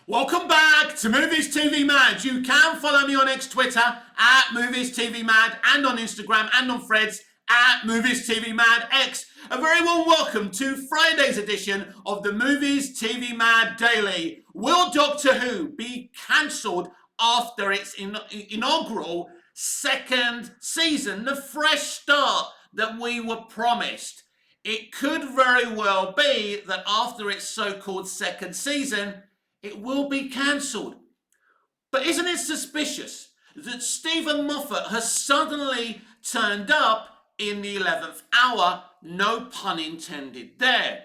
Welcome back to Movies TV Mad. You can follow me on X Twitter at Movies TV Mad and on Instagram and on Threads at Movies TV Mad X. A very warm welcome to Friday's edition of the Movies TV Mad Daily. Will Doctor Who be cancelled after its inaugural second season? The fresh start that we were promised. It could very well be that after its so-called second season, it will be cancelled. But isn't it suspicious that Stephen Moffat has suddenly turned up in the 11th hour? No pun intended there.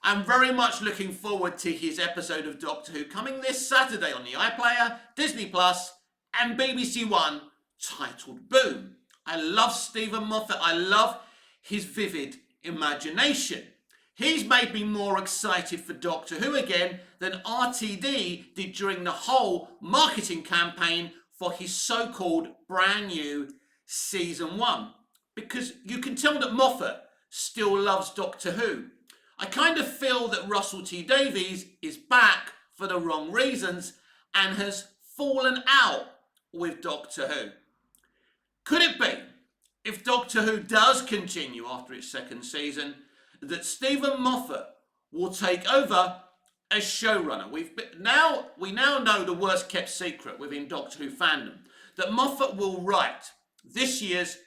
I'm very much looking forward to his episode of Doctor Who coming this Saturday on the iPlayer, Disney Plus and BBC One, titled Boom. I love Stephen Moffat. I love his vivid imagination. He's made me more excited for Doctor Who again than RTD did during the whole marketing campaign for his so-called brand new season 1. Because you can tell that Moffat still loves Doctor Who. I kind of feel that Russell T Davies is back for the wrong reasons and has fallen out with Doctor Who. Could it be, if Doctor Who does continue after its second season, that Stephen Moffat will take over as showrunner? We now know the worst kept secret within Doctor Who fandom, that Moffat will write this year's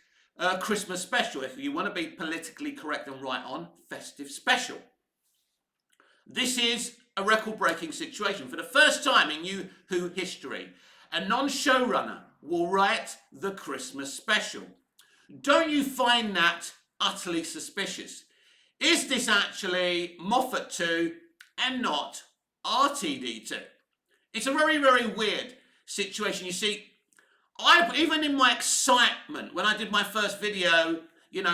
Christmas special, if you want to be politically correct and right on, festive special. This is a record-breaking situation. For the first time in New Who history, a non-showrunner will write the Christmas special. Don't you find that utterly suspicious? Is this actually Moffat 2 and not RTD 2? It's a very, very weird situation. You see, even in my excitement, when I did my first video,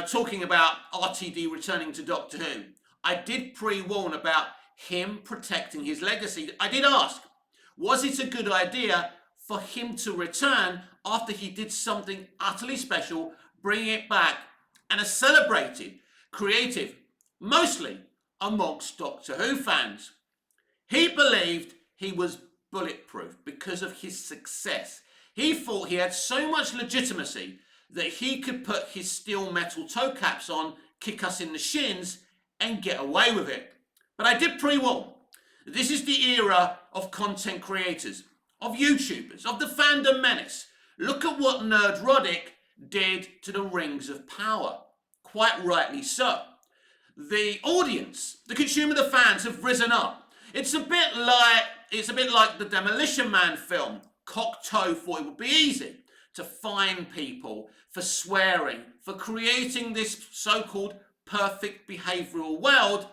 talking about RTD returning to Doctor Who, I did pre-warn about him protecting his legacy. I did ask, was it a good idea for him to return after he did something utterly special, bringing it back, and is celebrated, creative, mostly amongst Doctor Who fans? He believed he was bulletproof because of his success. He thought he had so much legitimacy that he could put his steel metal toe caps on, kick us in the shins, and get away with it. But I did pre-warn. This is the era of content creators, of YouTubers, of the fandom menace. Look at what Nerd Roddick did to the Rings of Power. Quite rightly so. The audience, the consumer, the fans have risen up. It's a bit like the Demolition Man film. Cocteau thought it would be easy to fine people for swearing, for creating this so-called perfect behavioural world.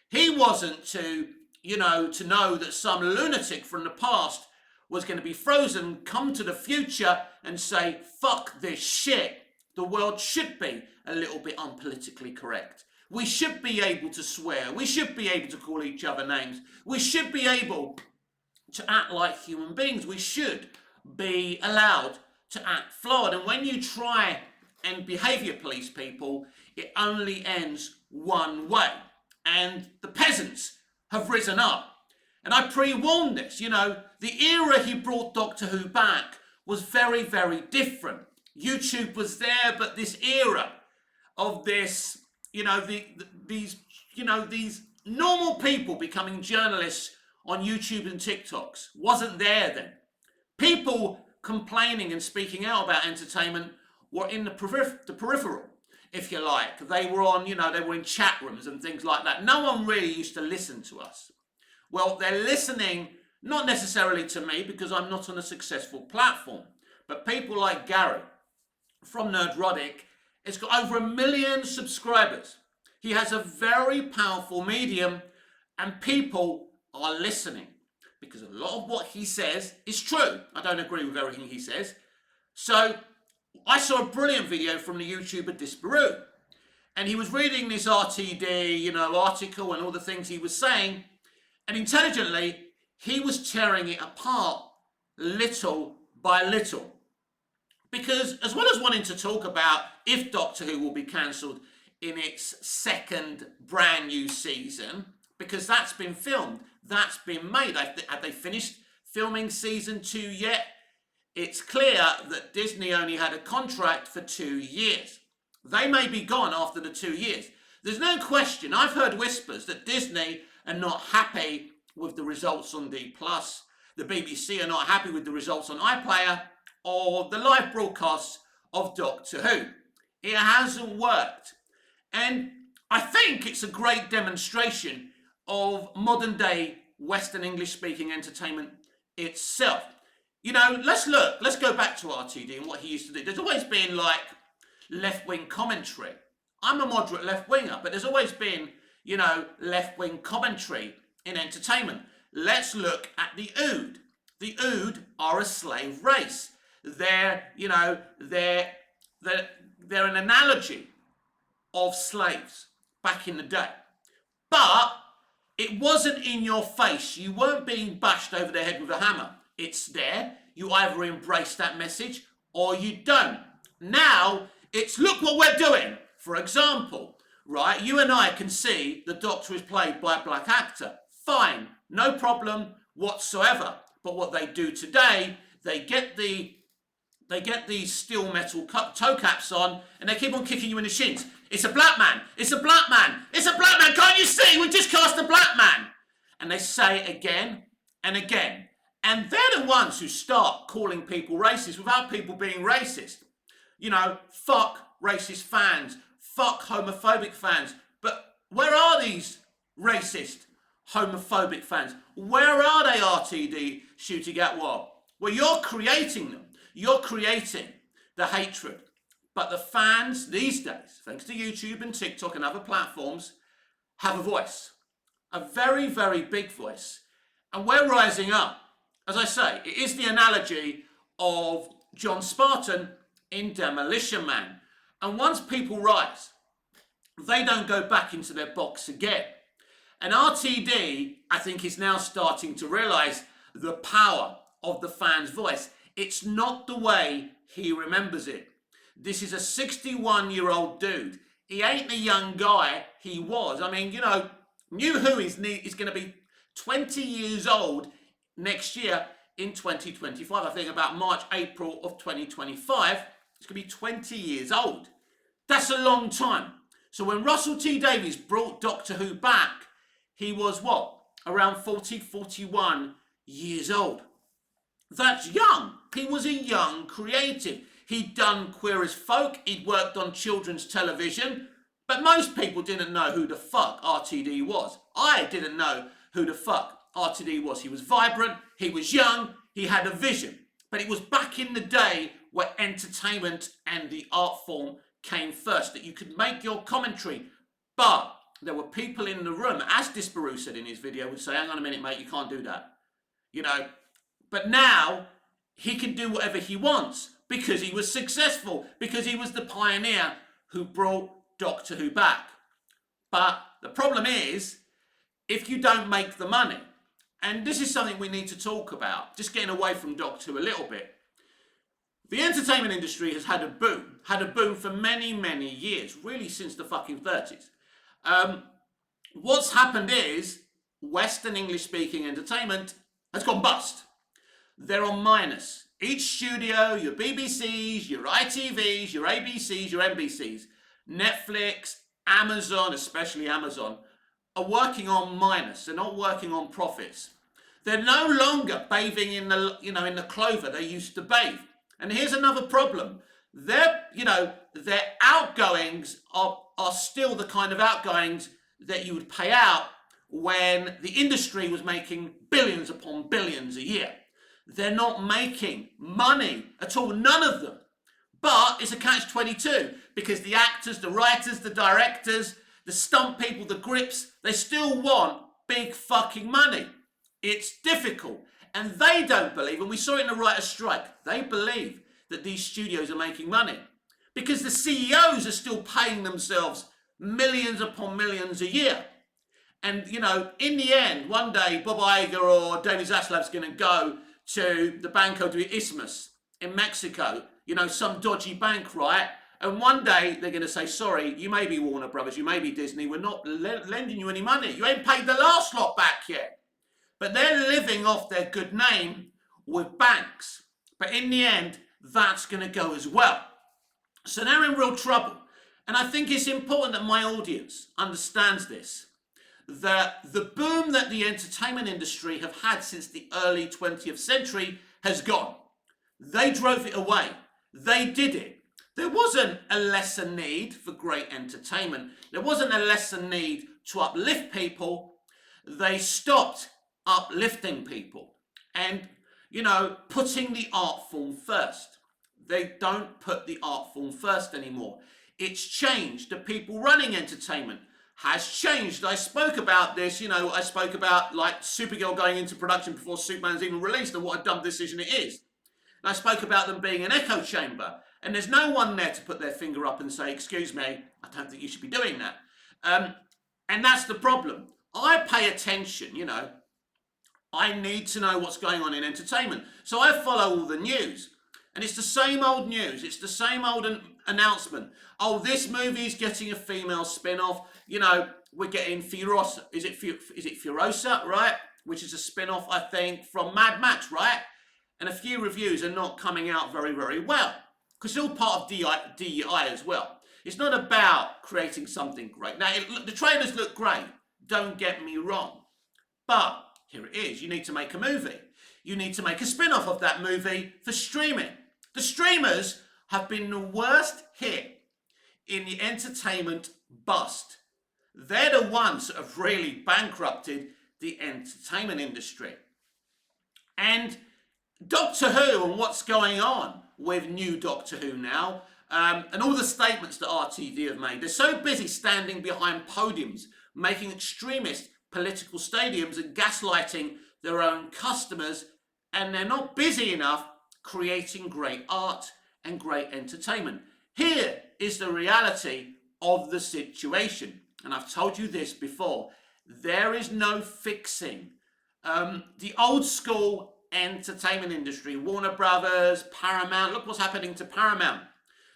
He wasn't to know that some lunatic from the past was going to be frozen, come to the future and say, fuck this shit. The world should be a little bit unpolitically correct. We should be able to swear. We should be able to call each other names. We should be able to act like human beings. We should be allowed to act flawed. And when you try and behaviour police people, it only ends one way. And the peasants have risen up. And I pre-warned this. The era he brought Doctor Who back was very, very different. YouTube was there, but this era of this, these normal people becoming journalists on YouTube and TikToks wasn't there then. People complaining and speaking out about entertainment were in the peripheral, if you like. They were on, they were in chat rooms and things like that. No one really used to listen to us. Well, they're listening, not necessarily to me because I'm not on a successful platform, but people like Gary from Nerd Roddick has got over 1 million subscribers. He has a very powerful medium and people are listening because a lot of what he says is true. I don't agree with everything he says. So I saw a brilliant video from the YouTuber Disparu, and he was reading this RTD, article and all the things he was saying, and intelligently he was tearing it apart little by little. Because as well as wanting to talk about if Doctor Who will be cancelled in its second brand new season, because that's been filmed, that's been made. Have they finished filming season 2 yet? It's clear that Disney only had a contract for 2 years. They may be gone after the 2 years. There's no question. I've heard whispers that Disney are not happy with the results on D+. The BBC are not happy with the results on iPlayer or the live broadcasts of Doctor Who. It hasn't worked. And I think it's a great demonstration of modern day Western English speaking entertainment itself. You know, let's go back to RTD and what he used to do. There's always been like left-wing commentary. I'm a moderate left-winger, but there's always been, you know, left-wing commentary in entertainment. Let's look at the Ood. The Ood are a slave race. They're an analogy of slaves back in the day. But it wasn't in your face. You weren't being bashed over the head with a hammer. It's there. You either embrace that message or you don't. Now, it's look what we're doing. For example, right, you and I can see the Doctor is played by a black actor. Fine, no problem whatsoever. But what they do today, they get these steel metal toe caps on and they keep on kicking you in the shins. It's a black man. It's a black man. It's a black man. Can't you see? We just cast a black man. And they say it again and again. And they're the ones who start calling people racist without people being racist. You know, fuck racist fans. Fuck homophobic fans. But where are these racist, homophobic fans? Where are they, RTD, shooting at what? Well, you're creating them. You're creating the hatred. But the fans these days, thanks to YouTube and TikTok and other platforms, have a voice. A very, very big voice. And we're rising up. As I say, it is the analogy of John Spartan in Demolition Man. And once people rise, they don't go back into their box again. And RTD, I think, is now starting to realise the power of the fan's voice. It's not the way he remembers it. This is a 61-year-old dude. He ain't the young guy he was. I mean, you know, New Who is going to be 20 years old next year in 2025. I think about March, April of 2025. It's going to be 20 years old. That's a long time. So when Russell T Davies brought Doctor Who back, he was what? Around 40, 41 years old. That's young. He was a young creative. He'd done Queer as Folk. He'd worked on children's television. But most people didn't know who the fuck RTD was. I didn't know who the fuck RTD was. He was vibrant. He was young. He had a vision. But it was back in the day where entertainment and the art form came first, that you could make your commentary. But there were people in the room, as Disparu said in his video, would say, hang on a minute, mate, you can't do that. You know, but now he can do whatever he wants because he was successful, because he was the pioneer who brought Doctor Who back. But the problem is, if you don't make the money, and this is something we need to talk about, just getting away from Doctor Who a little bit. The entertainment industry has had a boom for many, many years, really since the fucking 30s. What's happened is Western English-speaking entertainment has gone bust. They're on minus. Each studio, your BBCs, your ITVs, your ABCs, your NBCs, Netflix, Amazon, especially Amazon, are working on minus. They're not working on profits. They're no longer bathing in the clover they used to bathe. And here's another problem. Their outgoings are still the kind of outgoings that you would pay out when the industry was making billions upon billions a year. They're not making money at all, none of them. But it's a catch-22 because the actors, the writers, the directors, the stunt people, the grips, they still want big fucking money. It's difficult. And they don't believe, and we saw it in the writer's strike, they believe that these studios are making money because the CEOs are still paying themselves millions upon millions a year. And, you know, in the end, one day, Bob Iger or David Zaslav's going to go to the Banco de Isthmus in Mexico, you know, some dodgy bank, right? And one day they're going to say, sorry, you may be Warner Brothers, you may be Disney, we're not lending you any money. You ain't paid the last lot back yet. But they're living off their good name with banks. But in the end, that's going to go as well. So they're in real trouble. And I think it's important that my audience understands this. That the boom that the entertainment industry have had since the early 20th century has gone. They drove it away. They did it. There wasn't a lesser need for great entertainment. There wasn't a lesser need to uplift people. They stopped uplifting people and, putting the art form first. They don't put the art form first anymore. It's changed. The people running entertainment has changed. I spoke about this, I spoke about like Supergirl going into production before Superman's even released and what a dumb decision it is. And I spoke about them being an echo chamber. And there's no one there to put their finger up and say, excuse me, I don't think you should be doing that. And that's the problem. I pay attention, I need to know what's going on in entertainment. So I follow all the news. And it's the same old news. It's the same old announcement. Oh, this movie's getting a female spin-off. We're getting Furiosa. Is it Furiosa, right? Which is a spin-off, I think, from Mad Max, right? And a few reviews are not coming out very, very well. Because it's all part of DEI as well. It's not about creating something great. Now, the trailers look great. Don't get me wrong. But here it is. You need to make a movie. You need to make a spin-off of that movie for streaming. The streamers have been the worst hit in the entertainment bust. They're the ones that have really bankrupted the entertainment industry. And Doctor Who and what's going on with new Doctor Who now, and all the statements that RTV have made. They're so busy standing behind podiums, making extremist political stadiums and gaslighting their own customers, and they're not busy enough creating great art and great entertainment. Here is the reality of the situation. And I've told you this before. There is no fixing. The old school entertainment industry, Warner Brothers, Paramount, look what's happening to Paramount.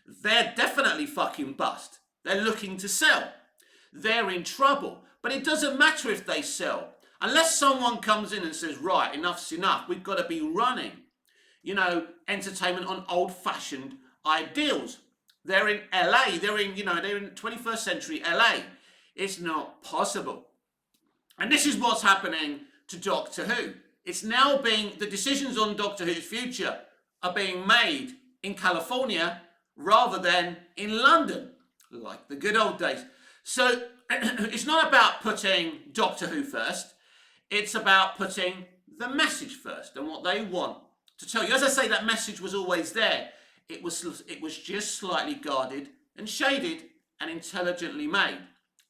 They're definitely fucking bust. They're looking to sell. They're in trouble. But it doesn't matter if they sell. Unless someone comes in and says, right, enough's enough, we've got to be running, entertainment on old-fashioned ideals. They're in LA, they're in 21st century LA. It's not possible. And this is what's happening to Doctor Who. It's now the decisions on Doctor Who's future are being made in California rather than in London, like the good old days. So it's not about putting Doctor Who first. It's about putting the message first and what they want to tell you. As I say, that message was always there. It was just slightly guarded and shaded and intelligently made.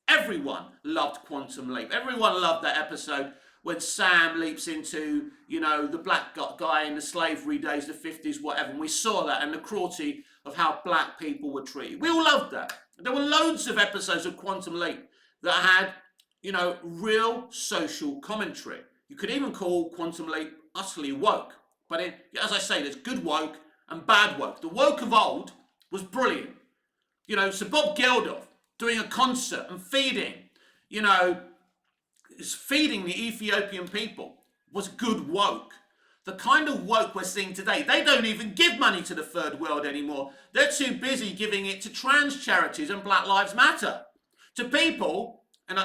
Everyone loved Quantum Leap. Everyone loved that episode when Sam leaps into, the black guy in the slavery days, the 50s, whatever. And we saw that and the cruelty of how black people were treated. We all loved that. There were loads of episodes of Quantum Leap that had, real social commentary. You could even call Quantum Leap utterly woke. But as I say, there's good woke and bad woke. The woke of old was brilliant. So Bob Geldof doing a concert and feeding the Ethiopian people was good woke. The kind of woke we're seeing today, they don't even give money to the third world anymore. They're too busy giving it to trans charities and Black Lives Matter. To people, and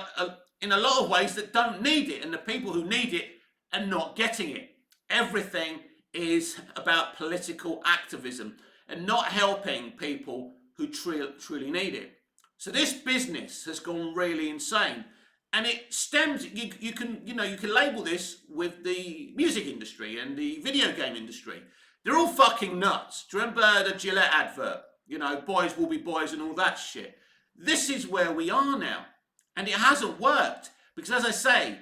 in a lot of ways, that don't need it. And the people who need it are not getting it. Everything is about political activism and not helping people who truly need it. So this business has gone really insane. And it stems, you can label this with the music industry and the video game industry. They're all fucking nuts. Do you remember the Gillette advert? Boys will be boys and all that shit. This is where we are now. And it hasn't worked. Because as I say,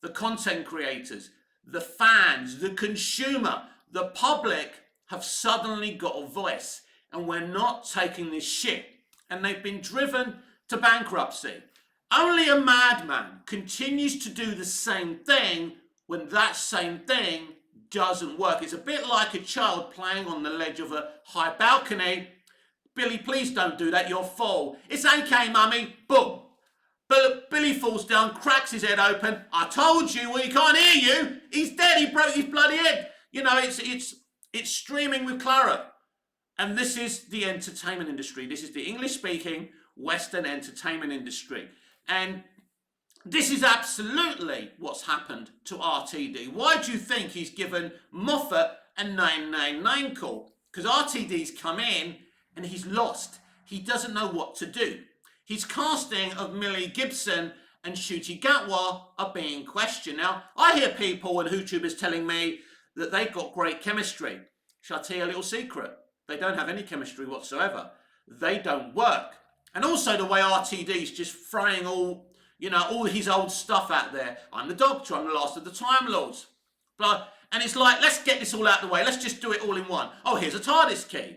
the content creators, the fans, the consumer, the public have suddenly got a voice. And we're not taking this shit. And they've been driven to bankruptcy. Only a madman continues to do the same thing when that same thing doesn't work. It's a bit like a child playing on the ledge of a high balcony. Billy, please don't do that, you'll fall. It's okay, mummy. Boom. Billy falls down, cracks his head open. I told you, well, he can't hear you. He's dead. He broke his bloody head. You know, it's streaming with Clara. And this is the entertainment industry. This is the English-speaking Western entertainment industry. And this is absolutely what's happened to RTD. Why do you think he's given Moffat a 999 call? Because RTD's come in and he's lost. He doesn't know what to do. His casting of Millie Gibson and Ncuti Gatwa are being questioned. Now, I hear people and YouTubers telling me that they've got great chemistry. Shall I tell you a little secret? They don't have any chemistry whatsoever. They don't work. And also the way RTD's just throwing all his old stuff out there. I'm the Doctor, I'm the last of the Time Lords. And it's like, let's get this all out of the way. Let's just do it all in one. Oh, here's a TARDIS key.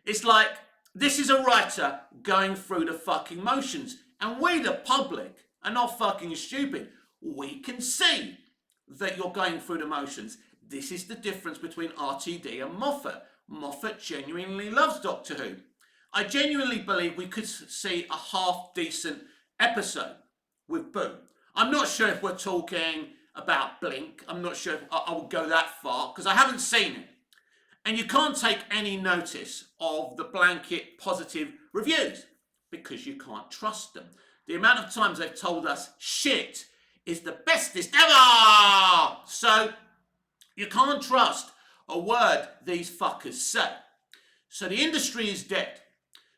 It's like, this is a writer going through the fucking motions. And we, the public, are not fucking stupid. We can see that you're going through the motions. This is the difference between RTD and Moffat. Moffat genuinely loves Doctor Who. I genuinely believe we could see a half-decent episode with Boo. I'm not sure if we're talking about Blink. I'm not sure if I would go that far, because I haven't seen it. And you can't take any notice of the blanket positive reviews, because you can't trust them. The amount of times they've told us shit is the bestest ever! So, you can't trust a word these fuckers say. So the industry is dead.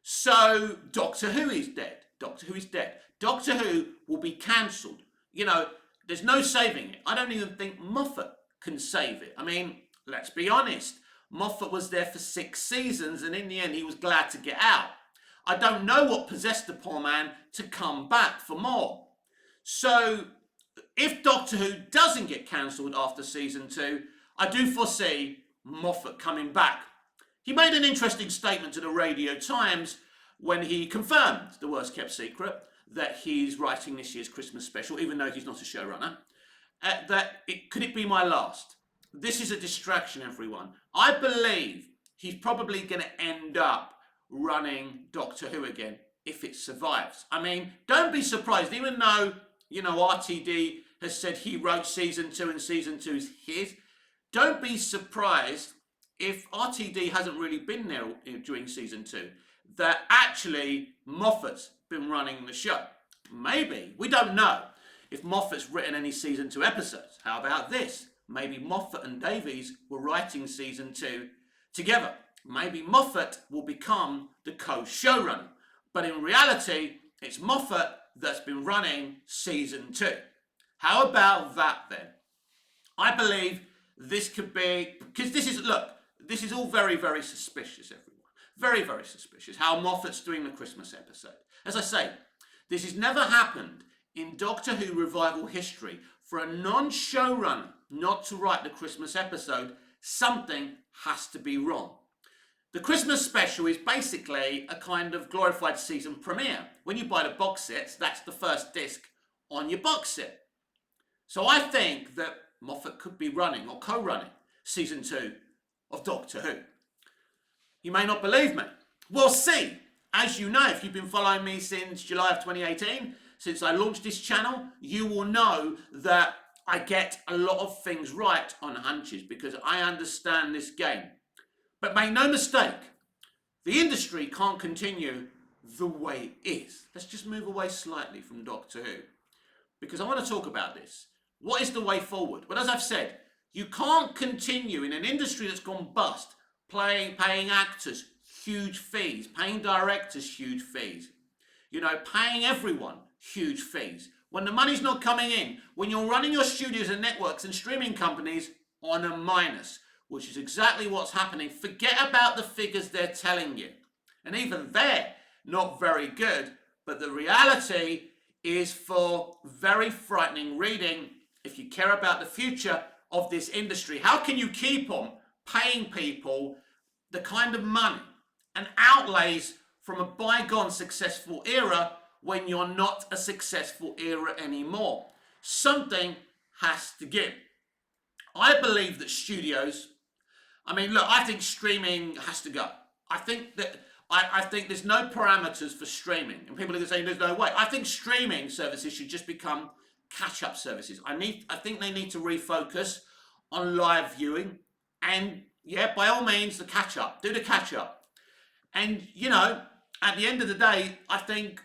So Doctor Who is dead. Doctor Who is dead. Doctor Who will be cancelled. You know, there's no saving it. I don't even think Moffat can save it. I mean, let's be honest. Moffat was there for 6 seasons and in the end he was glad to get out. I don't know what possessed the poor man to come back for more. So if Doctor Who doesn't get cancelled after season 2, I do foresee Moffat coming back. He made an interesting statement to the Radio Times when he confirmed, the worst kept secret, that he's writing this year's Christmas special, even though he's not a showrunner, could it be my last? This is a distraction, everyone. I believe he's probably going to end up running Doctor Who again, if it survives. I mean, don't be surprised, even though, RTD has said he wrote season 2 and season 2 is his, don't be surprised if RTD hasn't really been there during season 2, that actually Moffat's been running the show. Maybe. We don't know if Moffat's written any season 2 episodes. How about this? Maybe Moffat and Davies were writing season 2 together. Maybe Moffat will become the co-showrunner. But in reality, it's Moffat that's been running season 2. How about that then? I believe this could be, because this is all very, very suspicious, everyone. Very, very suspicious how Moffat's doing the Christmas episode. As I say, this has never happened in Doctor Who revival history for a non-showrunner not to write the Christmas episode. Something has to be wrong. The Christmas special is basically a kind of glorified season premiere. When you buy the box sets, that's the first disc on your box set. So I think that Moffat could be running or co-running season 2 of Doctor Who. You may not believe me. We'll see. As you know, if you've been following me since July of 2018, since I launched this channel, you will know that I get a lot of things right on hunches because I understand this game. But make no mistake, the industry can't continue the way it is. Let's just move away slightly from Doctor Who, because I want to talk about this. What is the way forward? Well, as I've said, you can't continue in an industry that's gone bust, paying actors huge fees, paying directors huge fees, paying everyone huge fees. When the money's not coming in, when you're running your studios and networks and streaming companies on a minus, which is exactly what's happening. Forget about the figures they're telling you. And even they're not very good, but the reality is for very frightening reading if you care about the future of this industry. How can you keep on paying people the kind of money and outlays from a bygone successful era when you're not a successful era anymore? Something has to give. I believe that studios, I think streaming has to go. I think that I think there's no parameters for streaming, and people are saying there's no way. I think streaming services should just become catch-up services. I think they need to refocus on live viewing, and yeah, by all means, the catch-up. Do the catch-up, and at the end of the day, I think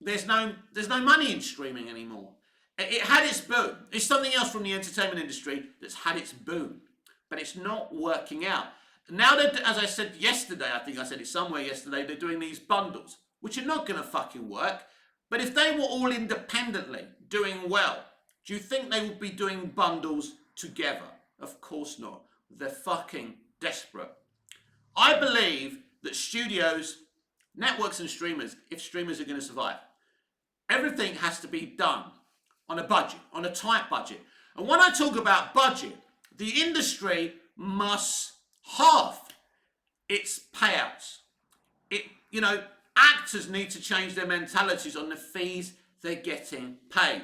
there's no money in streaming anymore. It had its boom. It's something else from the entertainment industry that's had its boom, but it's not working out. Now that, as I said yesterday, I think I said it somewhere yesterday, they're doing these bundles, which are not going to fucking work. But if they were all independently doing well, do you think they would be doing bundles together? Of course not. They're fucking desperate. I believe that studios, networks and streamers, if streamers are going to survive, everything has to be done on a budget, on a tight budget. And when I talk about budget, the industry must half its payouts. Actors need to change their mentalities on the fees they're getting paid.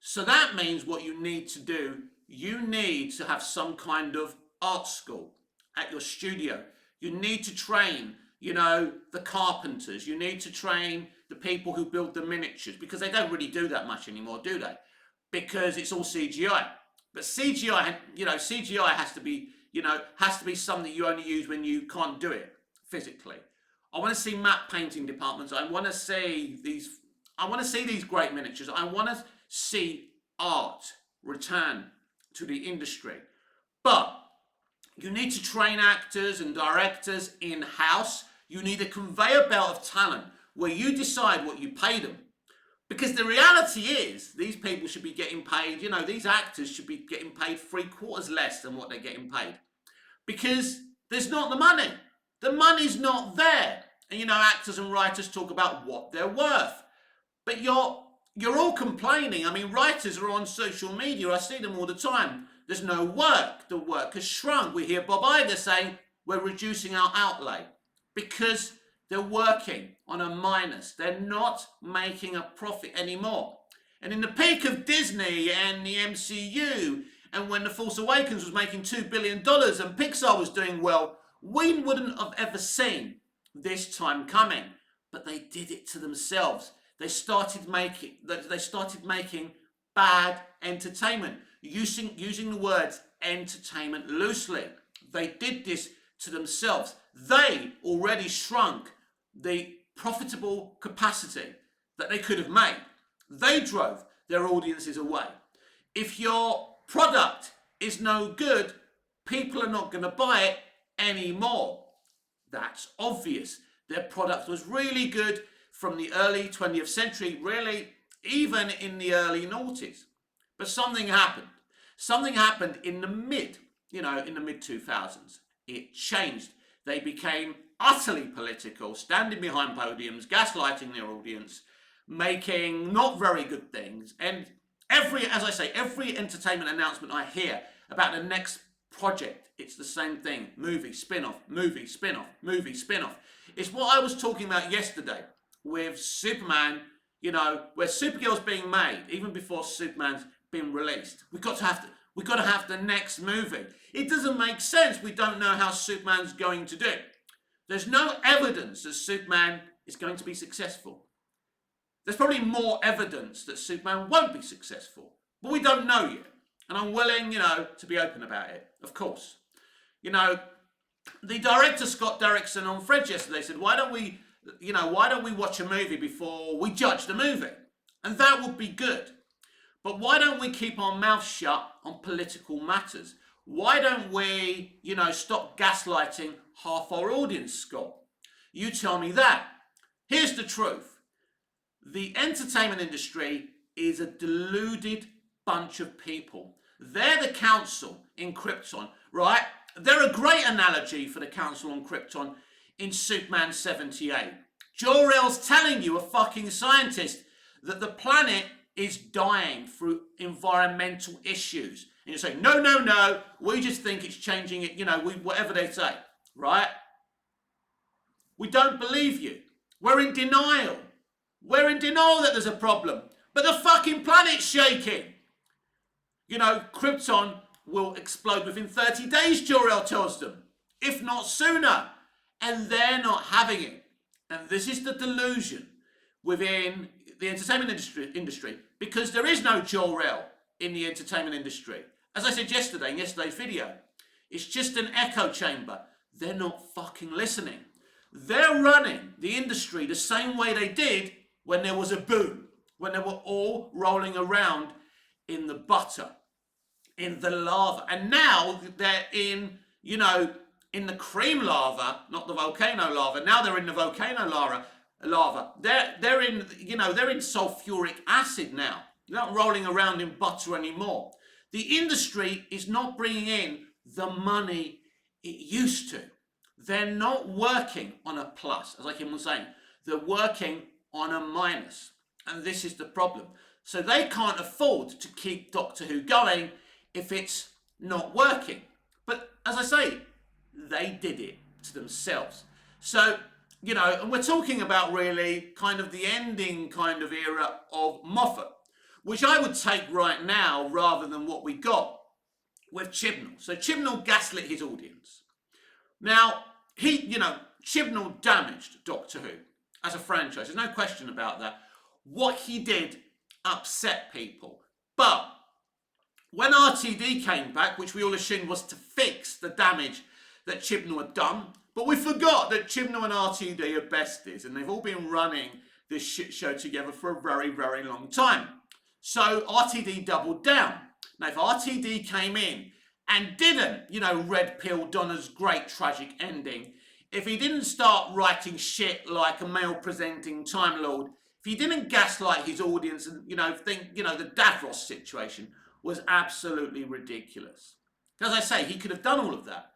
So that means what you need to do, you need to have some kind of art school at your studio. You need to train, the carpenters. You need to train the people who build the miniatures, because they don't really do that much anymore, do they? Because it's all CGI. But CGI has to be something you only use when you can't do it physically. I want to see matte painting departments. I want to see these great miniatures. I want to see art return to the industry. But you need to train actors and directors in-house. You need a conveyor belt of talent where you decide what you pay them. Because the reality is, these people should be getting paid, these actors should be getting paid 3/4 less than what they're getting paid. Because there's not the money. The money's not there. And actors and writers talk about what they're worth. But you're all complaining. I mean, writers are on social media. I see them all the time. There's no work. The work has shrunk. We hear Bob Iger saying we're reducing our outlay because they're working on a minus. They're not making a profit anymore. And in the peak of Disney and the MCU, and when The Force Awakens was making $2 billion and Pixar was doing well, we wouldn't have ever seen this time coming. But they did it to themselves. They started making bad entertainment, using the words entertainment loosely. They did this to themselves. They already shrunk the profitable capacity that they could have made. They drove their audiences away. If your product is no good, people are not going to buy it anymore. That's obvious. Their product was really good from the early 20th century, really even in the early noughties. But something happened. Something happened in the mid 2000s. It changed. They became utterly political, standing behind podiums, gaslighting their audience, making not very good things. And every entertainment announcement I hear about the next project, it's the same thing. Movie, spin-off, movie, spin-off, movie, spin-off. It's what I was talking about yesterday with Superman, where Supergirl's being made, even before Superman's been released. We've got to have the next movie. It doesn't make sense. We don't know how Superman's going to do. There's no evidence that Superman is going to be successful. There's probably more evidence that Superman won't be successful, but we don't know yet. And I'm willing, to be open about it, of course. The director Scott Derrickson on Fred yesterday said, why don't we watch a movie before we judge the movie? And that would be good. But why don't we keep our mouth shut on political matters? Why don't we, stop gaslighting half our audience, Scott? You tell me that. Here's the truth. The entertainment industry is a deluded bunch of people. They're the council in Krypton, right? They're a great analogy for the council on Krypton in Superman 78. Jor-El's telling you, a fucking scientist, that the planet is dying through environmental issues. And you say, no, we just think it's changing it, whatever they say, right? We don't believe you. We're in denial. We're in denial that there's a problem. But the fucking planet's shaking. Krypton will explode within 30 days, Jor-El tells them, if not sooner. and they're not having it. And this is the delusion within the entertainment industry because there is no Jor-El in the entertainment industry. As I said yesterday in yesterday's video, it's just an echo chamber. They're not fucking listening. They're running the industry the same way they did when there was a boom, when they were all rolling around in the butter, in the lava. And now they're in, in the cream lava, not the volcano lava. Now they're in the volcano lava. They're in, they're in sulfuric acid now. They're not rolling around in butter anymore. The industry is not bringing in the money it used to. They're not working on a plus, as I keep on saying. They're working on a minus. And this is the problem. So they can't afford to keep Doctor Who going if it's not working. But as I say, they did it to themselves. So, and we're talking about really kind of the ending kind of era of Moffat, which I would take right now rather than what we got with Chibnall. So Chibnall gaslit his audience. Now, Chibnall damaged Doctor Who as a franchise. There's no question about that. What he did upset people. But when RTD came back, which we all assumed was to fix the damage that Chibnall had done, but we forgot that Chibnall and RTD are besties and they've all been running this shit show together for a very, very long time. So RTD doubled down. Now, if RTD came in and didn't, red pill Donna's great tragic ending, if he didn't start writing shit like a male presenting Time Lord, if he didn't gaslight his audience and, think, the Davros situation was absolutely ridiculous. As I say, he could have done all of that,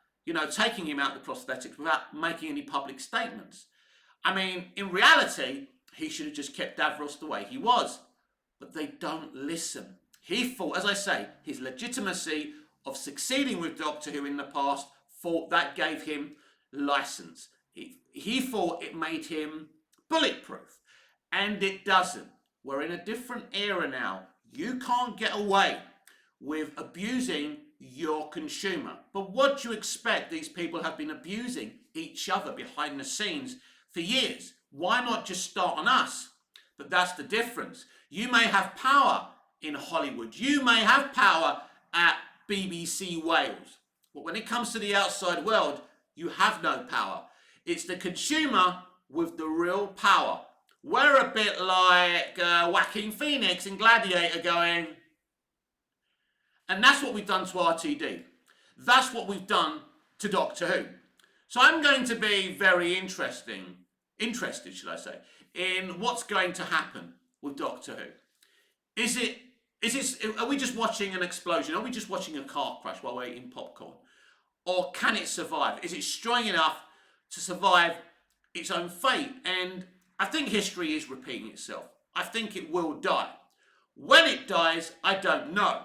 taking him out the prosthetics without making any public statements. I mean, in reality, he should have just kept Davros the way he was. But they don't listen. He thought, as I say, his legitimacy of succeeding with Doctor Who in the past, thought that gave him license. He thought it made him bulletproof. And it doesn't. We're in a different era now. You can't get away with abusing your consumer. But what do you expect? These people have been abusing each other behind the scenes for years. Why not just start on us? But that's the difference. You may have power in Hollywood. You may have power at BBC Wales. But when it comes to the outside world, you have no power. It's the consumer with the real power. We're a bit like Joaquin Phoenix in Gladiator going, and that's what we've done to RTD. That's what we've done to Doctor Who. So I'm going to be very interested, should I say, in what's going to happen with Doctor Who. Are we just watching an explosion? Are we just watching a car crash while we're eating popcorn? Or can it survive? Is it strong enough to survive its own fate? And I think history is repeating itself. I think it will die. When it dies, I don't know.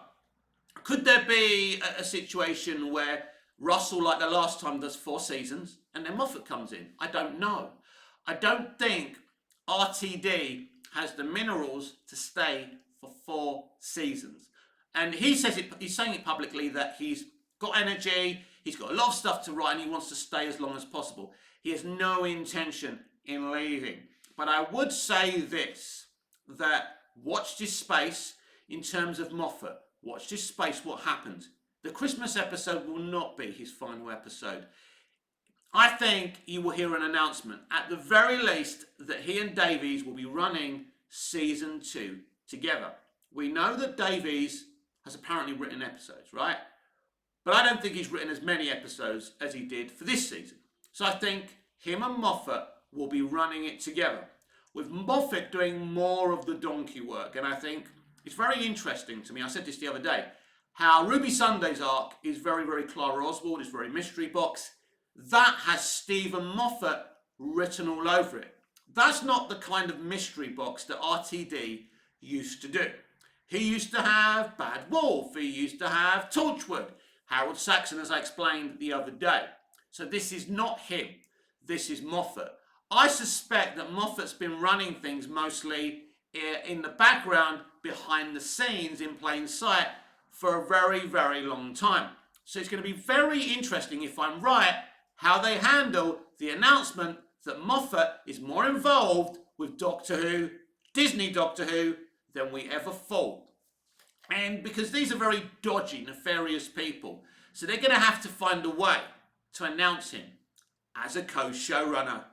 Could there be a situation where Russell, like the last time, does 4 seasons and then Moffat comes in? I don't know. I don't think RTD has the minerals to stay for 4 seasons. And he's saying it publicly that he's got energy, he's got a lot of stuff to write and he wants to stay as long as possible. He has no intention in leaving. But I would say this, that watch this space in terms of Moffat. Watch this space, what happens. The Christmas episode will not be his final episode. I think you will hear an announcement, at the very least, that he and Davies will be running season 2 together. We know that Davies has apparently written episodes, right? But I don't think he's written as many episodes as he did for this season. So I think him and Moffat will be running it together, with Moffat doing more of the donkey work. And I think it's very interesting to me, I said this the other day, how Ruby Sunday's arc is very, very Clara Oswald, it's very mystery box. That has Stephen Moffat written all over it. That's not the kind of mystery box that RTD used to do. He used to have Bad Wolf, he used to have Torchwood, Harold Saxon, as I explained the other day. So this is not him, this is Moffat. I suspect that Moffat's been running things mostly in the background, behind the scenes, in plain sight, for a very, very long time. So it's going to be very interesting, if I'm right, how they handle the announcement that Moffat is more involved with Doctor Who, Disney Doctor Who, than we ever thought. And because these are very dodgy, nefarious people, so they're going to have to find a way to announce him as a co-showrunner.